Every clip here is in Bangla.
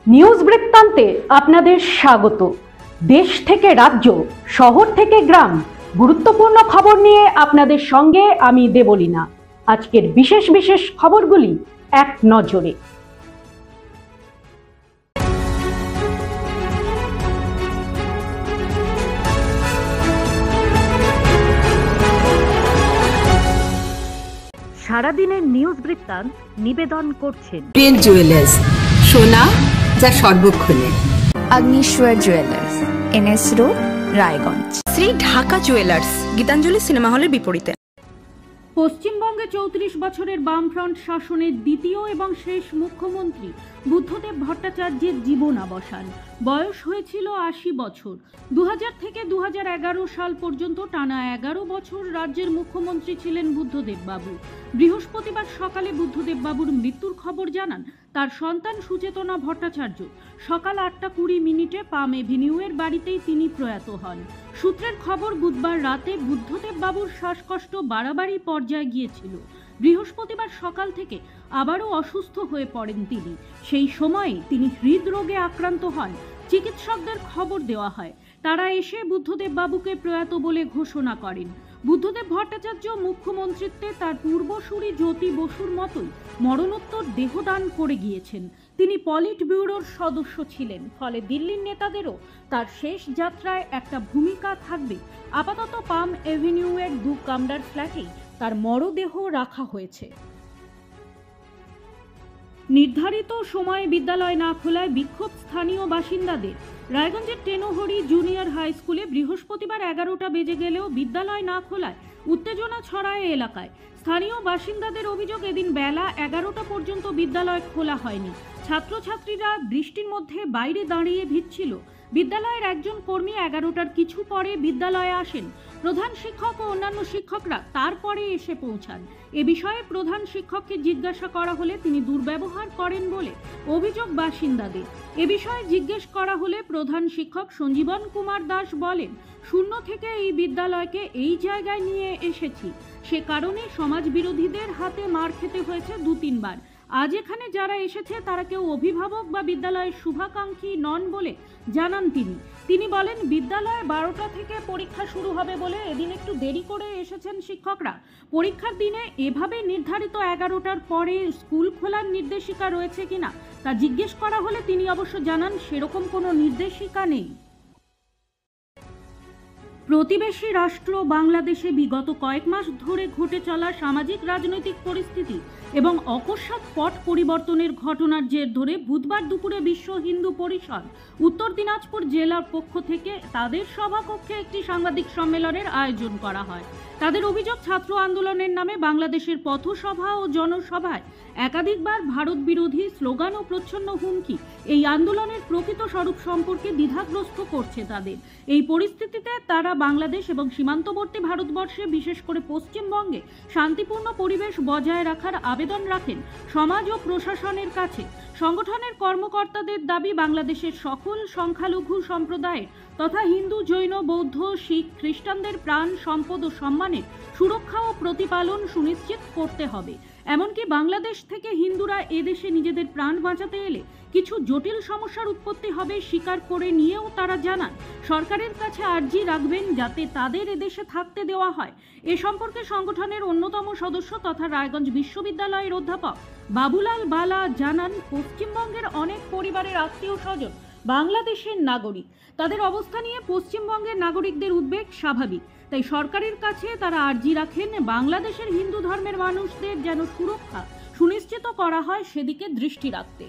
নিউজ বৃত্তান্তে আপনাদের স্বাগত। দেশ থেকে রাজ্য, শহর থেকে গ্রাম, গুরুত্বপূর্ণ খবর নিয়ে আপনাদের সঙ্গে আমি দেবলীনা। আজকের বিশেষ বিশেষ খবরগুলি এক নজরে। সারাদিনের নিউজ বৃত্তান্ত নিবেদন করছেন প্রিন্ট জুয়েলার্স, সোনা যা সর্বক্ষণে। Agnishwar jewellers, NS road, Raiganj. Shri Dhaka jewellers, Gitanjali cinema হলের বিপরীতে। পশ্চিমবঙ্গে ৩৪ বছরের বামফ্রন্ট শাসনের দ্বিতীয় এবং শেষ মুখ্যমন্ত্রী বুদ্ধদেব ভট্টাচার্যের জীবনাবসান। বয়স হয়েছিল ৮০ বছর। ২০০০ থেকে ২০১১ সাল পর্যন্ত টানা ১১ বছর রাজ্যের মুখ্যমন্ত্রী ছিলেন বুদ্ধদেব বাবু। বৃহস্পতিবার সকালে বুদ্ধদেব বাবুর মৃত্যুর খবর জানান তার সন্তান সুচেতনা ভট্টাচার্য। সকাল ৮টা ২০ পাম এভিনিউয়ের বাড়িতেই তিনি প্রয়াত হন। সূত্রের খবর, বুধবার রাতে বুদ্ধদেব বাবুর শ্বাসকষ্ট বাড়াবাড়ি পর্যায়ে গিয়েছিল। বৃহস্পতিবার সকাল থেকে আবারও অসুস্থ হয়ে পড়েন তিনি। সেই সময়ে তিনি হৃদরোগে আক্রান্ত হন। চিকিৎসকদের খবর দেওয়া হয়, তারা এসে বুদ্ধদেব বাবুকে প্রয়াত বলে ঘোষণা করেন। বুদ্ধদেব ভট্টাচার্য মুখ্যমন্ত্রীত্বে তার পূর্বসূরি জ্যোতি বসুর মতোই মরণোত্তর দেহদান করে গিয়েছেন। তিনি পলিট ব্যুরোর সদস্য ছিলেন, ফলে দিল্লির নেতাদেরও তার শেষ যাত্রায় একটা ভূমিকা থাকবে। আপাতত পাম এভিনিউয়ের ২ কামরার ফ্ল্যাটেই তার মরদেহ রাখা হয়েছে। নির্ধারিত সময়ে বিদ্যালয় না খোলায় বিক্ষোভ স্থানীয় বাসিন্দাদের। রায়গঞ্জের টেনোহরি জুনিয়র হাই স্কুলে বৃহস্পতিবার ১১টা বেজে গেলেও বিদ্যালয় না খোলায় উত্তেজনা ছড়ায় এলাকায়। স্থানীয় বাসিন্দাদের অভিযোগ, এদিন বেলা ১১টা পর্যন্ত বিদ্যালয় খোলা হয়নি। ছাত্রছাত্রীরা বৃষ্টির মধ্যে বাইরে দাঁড়িয়ে ভিজছিল। বিদ্যালয়ের একজন কর্মী ১১টার কিছু পরে বিদ্যালয়ে আসেন। প্রধান শিক্ষক ও অন্যান্য শিক্ষকরা তারপরে এসে পৌঁছান। এ বিষয়ে প্রধান শিক্ষককে জিজ্ঞাসা করা হলে তিনি দুর্ব্যবহার করেন বলে অভিযোগ বাসিন্দাদের। এ বিষয়ে জিজ্ঞেস করা হলে প্রধান শিক্ষক সঞ্জীবন কুমার দাস বলেন, শূন্য থেকে এই বিদ্যালয়কে এই জায়গায় নিয়ে এসেছি, সে কারণে সমাজ বিরোধীদের হাতে মার খেতে হয়েছে ২-৩ বার। আজ এখানে যারা এসেছে তারা কেউ অভিভাবক বা বিদ্যালয়ের শুভাকাঙ্ক্ষী নন বলে জানান তিনি বলেন, বিদ্যালয়ে ১২টা থেকে পরীক্ষা শুরু হবে বলে এদিন একটু দেরি করে এসেছেন শিক্ষকরা। পরীক্ষার দিনে এভাবে নির্ধারিত ১১টার পরে স্কুল খোলার নির্দেশিকা রয়েছে কিনা তা জিজ্ঞেস করা হলে তিনি অবশ্য জানান সেরকম কোনো নির্দেশিকা নেই। প্রতিবেশী রাষ্ট্র বাংলাদেশে বিগত কয়েক মাস ধরে ঘটে চলা সামাজিক রাজনৈতিক পরিস্থিতি এবং অকস্মাৎ পট পরিবর্তনের ঘটনার জের ধরে বুধবার দুপুরে বিশ্ব হিন্দু পরিষদ উত্তর দিনাজপুর জেলার পক্ষ থেকে তাদের সভাকক্ষে একটি সাংবাদিক সম্মেলনের আয়োজন করা হয়। তাদের অভিযোগ, ছাত্র আন্দোলনের নামে বাংলাদেশের পথসভা ও জনসভায় একাধিকবার ভারত বিরোধী স্লোগান ও প্রচ্ছন্ন হুমকি এই আন্দোলনের প্রকৃত স্বরূপ সম্পর্কে দ্বিধাগ্রস্ত করছে তাদের। এই পরিস্থিতিতে তারা বাংলাদেশ এবং সীমান্তবর্তী ভারতবর্ষে, বিশেষ করে পশ্চিমবঙ্গে শান্তিপূর্ণ পরিবেশ বজায় রাখার আবেদন রাখেন সমাজ ও প্রশাসনের কাছে। সংগঠনের কর্মকর্তাদের দাবি, বাংলাদেশের সকল সংখ্যালঘু সম্প্রদায়ের তথা হিন্দু, জৈন, বৌদ্ধ, শিখ, খ্রিস্টানদের প্রাণ, সম্পদ ও সম্মানের সুরক্ষা ও প্রতিপালন সুনিশ্চিত করতে হবে। এমনকি বাংলাদেশ থেকে হিন্দুরা এদেশে নিজেদের প্রাণ বাঁচাতে এলে কিছু জটিল সমস্যার উৎপত্তি হবে স্বীকার করে নিয়েও তারা জানান সরকারের কাছে আর্জি রাখবেন যাতে তাদের এদেশে থাকতে দেওয়া হয়। এ সম্পর্কে সংগঠনের অন্যতম সদস্য তথা রায়গঞ্জ বিশ্ববিদ্যালয়ের অধ্যাপক বাবুলাল বালা জানান, পশ্চিমবঙ্গের অনেক পরিবারের আত্মীয় স্বজন বাংলাদেশের নাগরিক। তাদের অবস্থা নিয়ে পশ্চিমবঙ্গের নাগরিকদের উদ্বেগ স্বাভাবিক। তাই সরকারের কাছে তারা আর্জি রাখেন বাংলাদেশের হিন্দু ধর্মের মানুষদের যেন সুরক্ষা সুনিশ্চিত করা হয় সেদিকে দৃষ্টি রাখতে।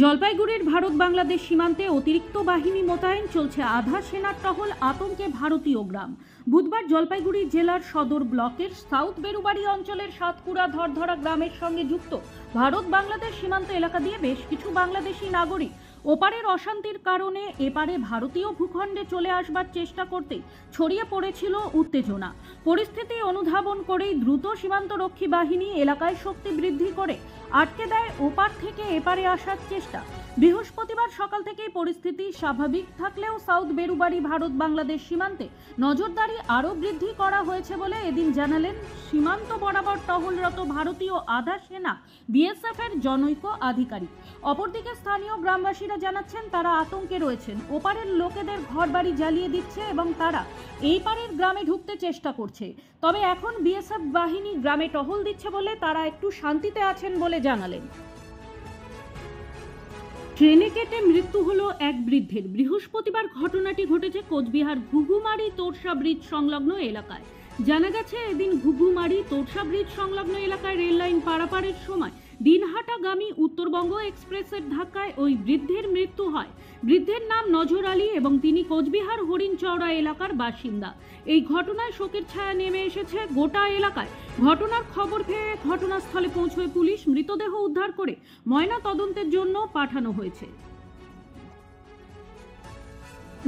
জলপাইগুড়ির ভারত বাংলাদেশ সীমান্তে অতিরিক্ত বাহিনী মোতায়েন, চলছে আধা সেনার টহল, আতঙ্কে ভারতীয় গ্রাম। বুধবার জলপাইগুড়ি জেলার সদর ব্লকের সাউথ বেরুবাড়ি অঞ্চলের সাতপুরা ধরধরা গ্রামের সঙ্গে যুক্ত ভারত বাংলাদেশ সীমান্ত এলাকা দিয়ে বেশ কিছু বাংলাদেশি নাগরিক ওপারের অশান্তির কারণে এপারে ভারতীয় ভূখণ্ডে চলে আসবার চেষ্টা করতে ছড়িয়ে পড়েছিল উত্তেজনা। পরিস্থিতি অনুধাবন করেই দ্রুত সীমান্তরক্ষী বাহিনী এলাকায় শক্তি বৃদ্ধি করে আটকে দেয় ওপার থেকে এপারে আসার চেষ্টা। বৃহস্পতিবার সকাল থেকেই পরিস্থিতি স্বাভাবিক থাকলেও সাউথ বেরুবাড়ি ভারত বাংলাদেশ সীমান্তে নজরদারি আরও বৃদ্ধি করা হয়েছে বলে এদিন জানালেন সীমান্ত বরাবর টহলরত ভারতীয় আধা সেনা বিএসএফ এর জনৈক আধিকারিক। অপরদিকে স্থানীয় গ্রামবাসীরা জানাচ্ছেন তারা আতঙ্কে রয়েছেন। ওপারের লোকেদের ঘরবাড়ি জ্বালিয়ে দিচ্ছে এবং তারা এই পারের গ্রামে ঢুকতে চেষ্টা করছে। তবে এখন বিএসএফ বাহিনী গ্রামে টহল দিচ্ছে বলে তারা একটু শান্তিতে আছেন বলে জানালেন। ট্রেনে কেটে মৃত্যু হলো এক বৃদ্ধের। বৃহস্পতিবার ঘটনাটি ঘটেছে কোচবিহার ঘুঘুমারি তোরসা ব্রিজ সংলগ্ন এলাকায়। জানা গেছে এদিন ঘুঘুমারি তোরসা ব্রিজ সংলগ্ন এলাকায় রেল লাইন পারাপারের সময় দিনহাটাগামী উত্তরবঙ্গ এক্সপ্রেসের ধাক্কায় ওই বৃদ্ধের মৃত্যু হয়। বৃদ্ধের নাম নজর আলী এবং তিনি কোচবিহার হরিণচৌড়া এলাকার বাসিন্দা। এই ঘটনায় শোকের ছায়া নেমে এসেছে গোটা এলাকায়। ঘটনার খবর পেয়ে ঘটনাস্থলে পৌঁছয় পুলিশ। মৃতদেহ উদ্ধার করে ময়না তদন্তের জন্য পাঠানো হয়েছে।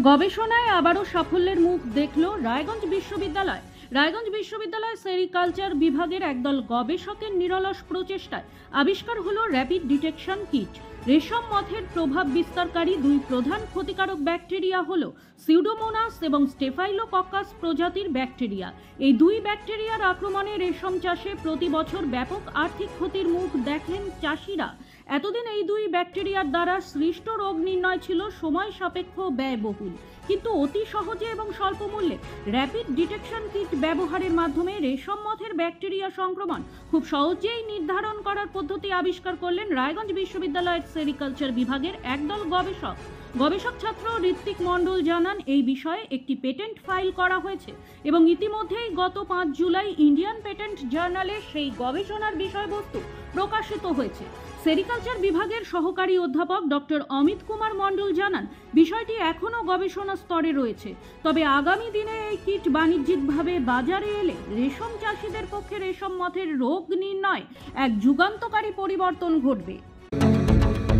গবেষণায় আবারও সাফল্যের মুখ দেখল রায়গঞ্জ বিশ্ববিদ্যালয়। রায়গঞ্জ বিশ্ববিদ্যালয় সেরিকালচার বিভাগের একদল গবেষকের নিরলস প্রচেষ্টায় আবিষ্কার হলো র্যাপিড ডিটেকশন কিট। রেশম মথের প্রভাব বিস্তারকারী দুই প্রধান ক্ষতিকারক ব্যাকটেরিয়া হলো সিউডোমোনাস এবং স্টেফাইলোকক্কাস প্রজাতির ব্যাকটেরিয়া। এই দুই ব্যাকটেরিয়ার আক্রমণে রেশম চাষে প্রতি বছর ব্যাপক আর্থিক ক্ষতির মুখ দেখেন চাষিরা। এতদিন এই দুই ব্যাকটেরিয়ার দ্বারা সৃষ্ট রোগ নির্ণয় ছিল সময় সাপেক্ষ, ব্যয়বহুল, কিন্তু অতি সহজে এবং স্বল্প মূল্যে র্যাপিড ডিটেকশন কিট ব্যবহারের মাধ্যমে রেশম মথের ব্যাকটেরিয়া সংক্রমণ খুব সহজেই নির্ধারণ করার পদ্ধতি আবিষ্কার করলেন রায়গঞ্জ বিশ্ববিদ্যালয়ের সেরিকালচার বিভাগের একদল গবেষক। গবেষক ছাত্র ঋত্বিক মণ্ডল জানান এই বিষয়ে একটি পেটেন্ট ফাইল করা হয়েছে এবং ইতিমধ্যেই গত 5 জুলাই ইন্ডিয়ান পেটেন্ট জার্নালে সেই গবেষণার বিষয়বস্তু প্রকাশিত হয়েছে। সেরিকালচার বিভাগের সহকারী অধ্যাপক ডক্টর অমিত কুমার মণ্ডল জানান বিষয়টি এখনও গবেষণা স্তরে রয়েছে, তবে আগামী দিনে এই কিট বাণিজ্যিকভাবে বাজারে এলে রেশম চাষিদের পক্ষে রেশম মথের রোগ নির্ণয় এক যুগান্তকারী পরিবর্তন ঘটবে।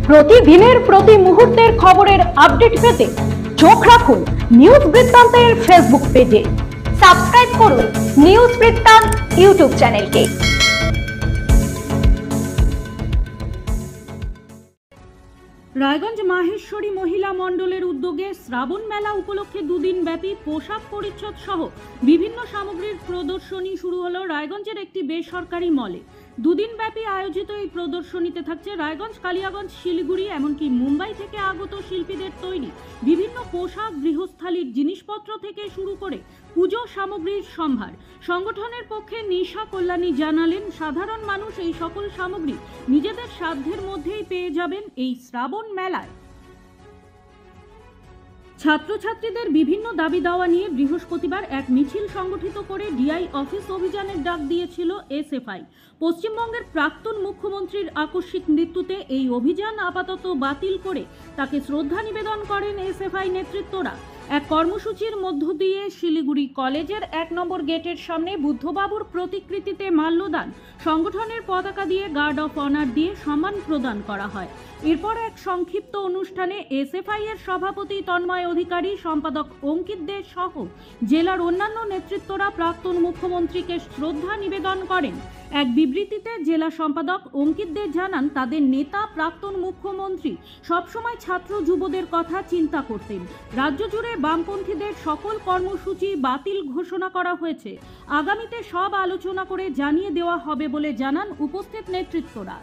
প্রতিদিনের প্রতি মুহূর্তের খবরের আপডেট পেতে চোখ রাখুন নিউজ বৃত্তান্তের ফেসবুক পেজে। সাবস্ক্রাইব করুন নিউজ বৃত্তান্ত ইউটিউব চ্যানেলকে। রায়গঞ্জ মাহেশ্বরী মহিলা মণ্ডলের উদ্যোগে শ্রাবণ মেলা উপলক্ষে দুদিন ব্যাপী পোশাক পরিচ্ছদ সহ বিভিন্ন সামগ্রীর প্রদর্শনী শুরু হলো রায়গঞ্জের একটি বেসরকারি মলে। দুদিন ব্যাপী আয়োজিত এই প্রদর্শনীতে থাকছে রায়গঞ্জ, কালিয়াগঞ্জ, শিলিগুড়ি এমনকি মুম্বাই থেকে আগত শিল্পীদের তৈরি বিভিন্ন পোশাক, গৃহস্থালির জিনিসপত্র থেকে শুরু করে পুজো সামগ্রীর সম্ভার। সংগঠনের পক্ষে নিশা কল্যাণী জানালেন সাধারণ মানুষ এই সকল সামগ্রী নিজেদের সাধ্যের মধ্যেই পেয়ে যাবেন এই শ্রাবণ মেলায়। ছাত্রছাত্রীদের বিভিন্ন দাবি দাওয়া নিয়ে বৃহস্পতিবার এক মিছিল সংগঠিত করে ডিআই অফিস অভিযানের ডাক দিয়েছিল এসএফআই। পশ্চিমবঙ্গের প্রাক্তন মুখ্যমন্ত্রীর আকস্মিক মৃত্যুতে এই অভিযান আপাতত বাতিল করে তাকে শ্রদ্ধা নিবেদন করেন এসএফআই নেতৃত্বরা। এক কর্মসূচির মধ্য দিয়ে শিলিগুড়ি কলেজের 1 নম্বর গেটের সামনে বুদ্ধবাবুর প্রতিকৃতিতে মাল্যদান, সংগঠনের পতাকা দিয়ে গার্ড অফ অনার দিয়ে সম্মান প্রদান করা হয়। এরপর এক সংক্ষিপ্ত অনুষ্ঠানে এসএফআই এর সভাপতি তন্ময় অধিকারী, সম্পাদক অঙ্কিত দে সহ জেলার অন্যান্য নেতৃত্বরা প্রাক্তন মুখ্যমন্ত্রীকে শ্রদ্ধা নিবেদন করেন। এক বিবৃতিতে জেলা সম্পাদক অঙ্কিত দে জানান তাদের নেতা প্রাক্তন মুখ্যমন্ত্রী সবসময় ছাত্র যুবদের কথা চিন্তা করতেন। রাজ্য জুড়ে বামপন্থীদের সকল কর্মসূচি বাতিল ঘোষণা করা হয়েছে। আগামীতে সব আলোচনা করে জানিয়ে দেওয়া হবে বলে জানান উপস্থিত নেতৃত্বরা।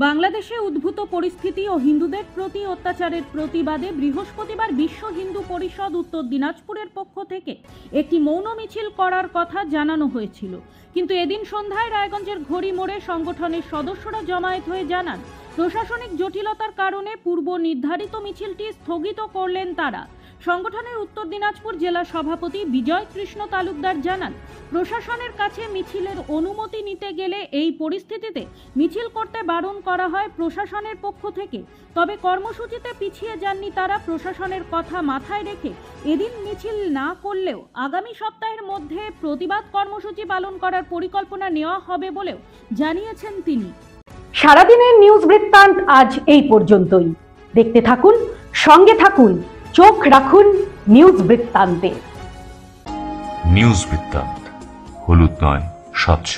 বাংলাদেশে উদ্ভূত পরিস্থিতি ও হিন্দুদের প্রতি অত্যাচারের প্রতিবাদে বৃহস্পতিবার বিশ্ব হিন্দু পরিষদ উত্তর দিনাজপুরের পক্ষ থেকে একটি মৌন মিছিল করার কথা জানানো হয়েছিল, কিন্তু এদিন সন্ধ্যায় রায়গঞ্জের ঘড়ি মোড়ে সংগঠনের সদস্যরা জমায়েত হয়ে জানান প্রশাসনিক জটিলতার কারণে পূর্ব নির্ধারিত মিছিলটি স্থগিত করলেন তারা। সংগঠনের উত্তর দিনাজপুর জেলা সভাপতি বিজয় কৃষ্ণ তালুকদার জানান প্রশাসনের কাছে মিছিলের অনুমতি নিতে গেলে এই পরিস্থিতিতে মিছিল করতে বারণ করা হয় প্রশাসনের পক্ষ থেকে। তবে কর্মসূচিতে পিছিয়ে যাননি তারা। প্রশাসনের কথা মাথায় রেখে এদিন মিছিল না করলেও আগামী সপ্তাহের মধ্যে প্রতিবাদ কর্মসূচি পালন করার পরিকল্পনা নেওয়া হবে বলেও জানিয়েছেন তিনি। সারাদিনের নিউজ বৃত্তান্ত আজ এই পর্যন্তই। দেখতে থাকুন, সঙ্গে থাকুন, চোখ রাখুন নিউজ বৃত্তান্তে। নিউজ বৃত্তান্ত, হলুদ নয়, স্বচ্ছ।